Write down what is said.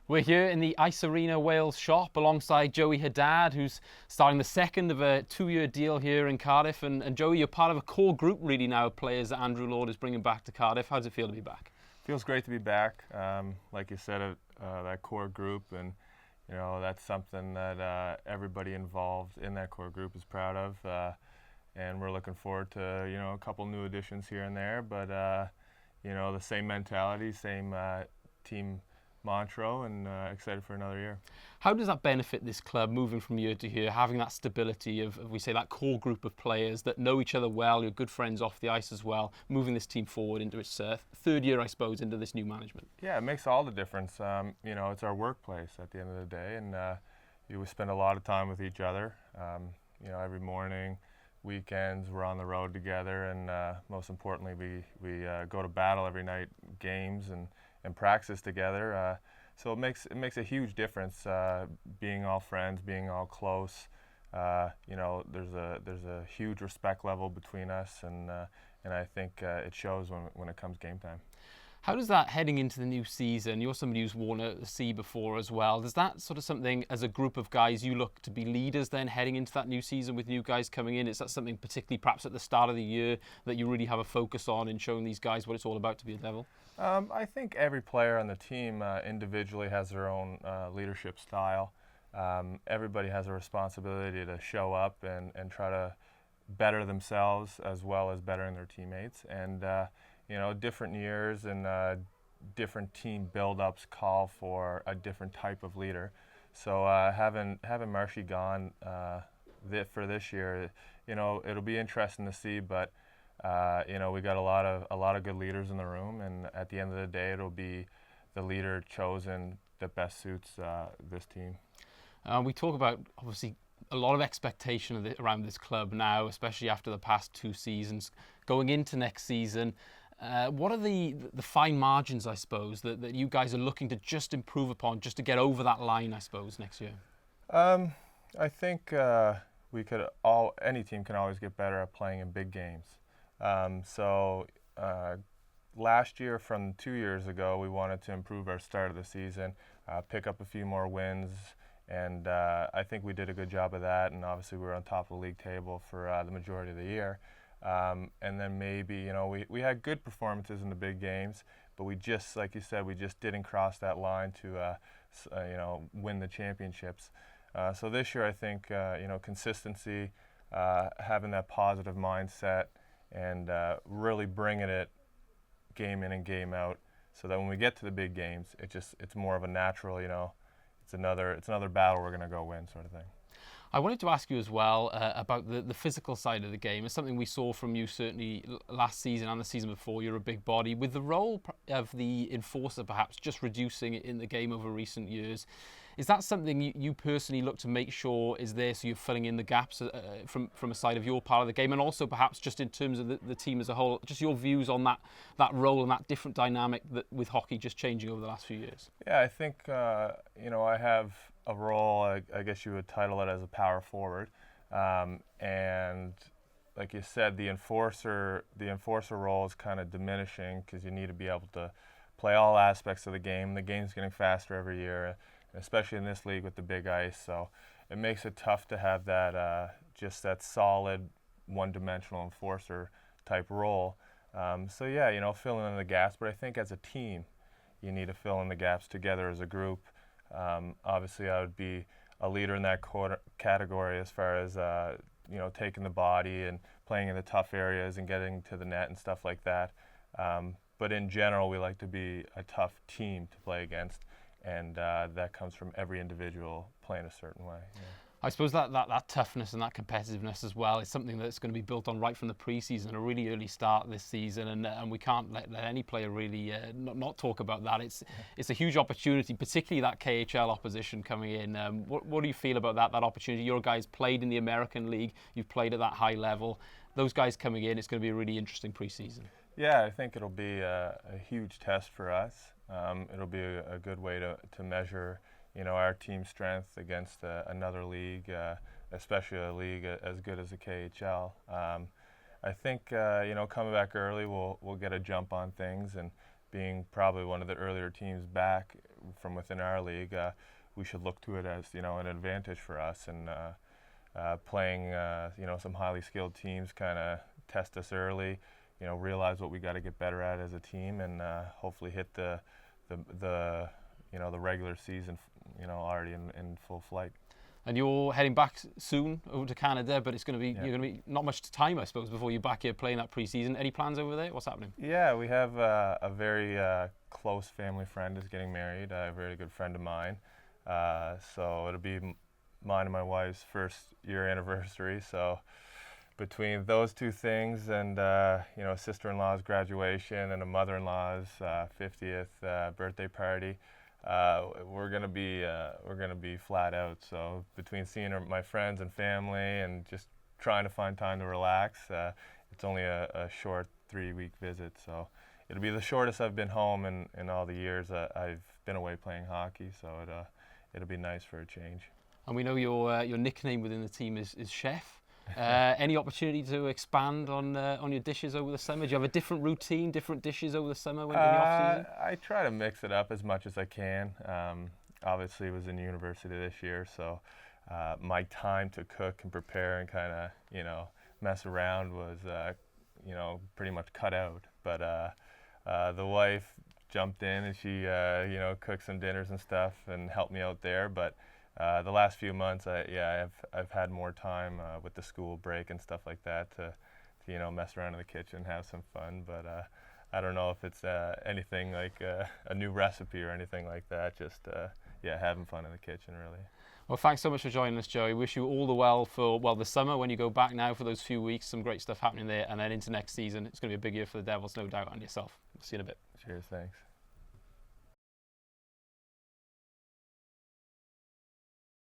We're here in the Ice Arena Wales shop alongside Joey Haddad, who's starting the second of a 2-year deal here in Cardiff. And Joey, you're part of a core group really now of players that Andrew Lord is bringing back to Cardiff. How does it feel to be back? Feels great to be back. Like you said, that core group, and that's something that everybody involved in that core group is proud of. And we're looking forward to a couple new additions here and there, but the same mentality, same team mantra, and excited for another year. How does that benefit this club moving from year to year, having that stability of we say, that core group of players that know each other well, you're good friends off the ice as well, moving this team forward into its third year, I suppose, into this new management? Yeah, it makes all the difference. It's our workplace at the end of the day, and we spend a lot of time with each other. Every morning, weekends, we're on the road together, and most importantly, we go to battle every night, games and practice together. So it makes a huge difference being all friends, being all close. There's a huge respect level between us, and I think it shows when it comes game time. How does that, heading into the new season, you're somebody who's worn a C before as well, does that sort of something, as a group of guys, you look to be leaders then heading into that new season with new guys coming in? Is that something particularly perhaps at the start of the year that you really have a focus on in showing these guys what it's all about to be a Devil? I think every player on the team individually has their own leadership style. Everybody has a responsibility to show up and try to better themselves as well as bettering their teammates. And different years and different team build-ups call for a different type of leader. So having Marshy gone for this year, it'll be interesting to see. But we got a lot of good leaders in the room, and at the end of the day, it'll be the leader chosen that best suits this team. We talk about obviously a lot of expectation around this club now, especially after the past 2 seasons. Going into next season, what are the fine margins, I suppose, that you guys are looking to just improve upon, just to get over that line, I suppose, next year? I think any team can always get better at playing in big games. Last year, from 2 years ago, we wanted to improve our start of the season, pick up a few more wins, and I think we did a good job of that. And obviously, we were on top of the league table for the majority of the year. And then maybe, we had good performances in the big games, but we just, like you said, we just didn't cross that line to, win the championships. So this year, I think, consistency, having that positive mindset, and really bringing it game in and game out, so that when we get to the big games, it's more of a natural, it's another battle we're going to go win, sort of thing. I wanted to ask you as well about the physical side of the game. It's something we saw from you certainly last season and the season before. You're a big body. With the role of the enforcer perhaps just reducing in the game over recent years, is that something you personally look to make sure is there so you're filling in the gaps from a side of your part of the game? And also perhaps just in terms of the team as a whole, just your views on that role and that different dynamic that with hockey just changing over the last few years? Yeah, I think, I have a role, I guess you would title it as a power forward, and like you said, the enforcer role is kind of diminishing because you need to be able to play all aspects of the game. The game's getting faster every year, especially in this league with the big ice, so it makes it tough to have that just that solid one-dimensional enforcer type role. Filling in the gaps, but I think as a team you need to fill in the gaps together as a group. Obviously, I would be a leader in that category as far as taking the body and playing in the tough areas and getting to the net and stuff like that. But in general, we like to be a tough team to play against, and that comes from every individual playing a certain way. Yeah. I suppose that toughness and that competitiveness as well is something that's going to be built on right from the preseason, a really early start this season, and we can't let any player really not talk about that. It's a huge opportunity, particularly that KHL opposition coming in. What do you feel about that opportunity? Your guys played in the American League, you've played at that high level. Those guys coming in, it's going to be a really interesting preseason. Yeah, I think it'll be a huge test for us. It'll be a good way to measure our team strength against another league, especially a league as good as the KHL. I think coming back early, we'll get a jump on things, and being probably one of the earlier teams back, from within our league, we should look to it as an advantage for us. And playing some highly skilled teams kind of test us early. Realize what we got to get better at as a team, and hopefully hit the regular season already in full flight. And you're heading back soon over to Canada, but you're going to be not much time, I suppose, before you're back here playing that pre-season. Any plans over there? What's happening? Yeah, we have a very close family friend is getting married, a very good friend of mine. So it'll be mine and my wife's first year anniversary. So between those two things and sister-in-law's graduation and a mother-in-law's 50th birthday party, we're gonna be flat out. So between seeing my friends and family and just trying to find time to relax, it's only a short 3-week visit. So it'll be the shortest I've been home in all the years I've been away playing hockey. So it'll be nice for a change. And we know your nickname within the team is Chef. Any opportunity to expand on your dishes over the summer? Do you have a different routine, different dishes over the summer when in the off season? I try to mix it up as much as I can. Obviously, I was in university this year, so my time to cook and prepare and kind of mess around was pretty much cut out. But the wife jumped in and she cooked some dinners and stuff and helped me out there. But the last few months, I've had more time with the school break and stuff like that to mess around in the kitchen, have some fun. But I don't know if it's anything like a new recipe or anything like that. Just having fun in the kitchen, really. Well, thanks so much for joining us, Joey. Wish you all the well for the summer when you go back now for those few weeks. Some great stuff happening there, and then into next season. It's going to be a big year for the Devils, no doubt, and yourself. See you in a bit. Cheers, thanks.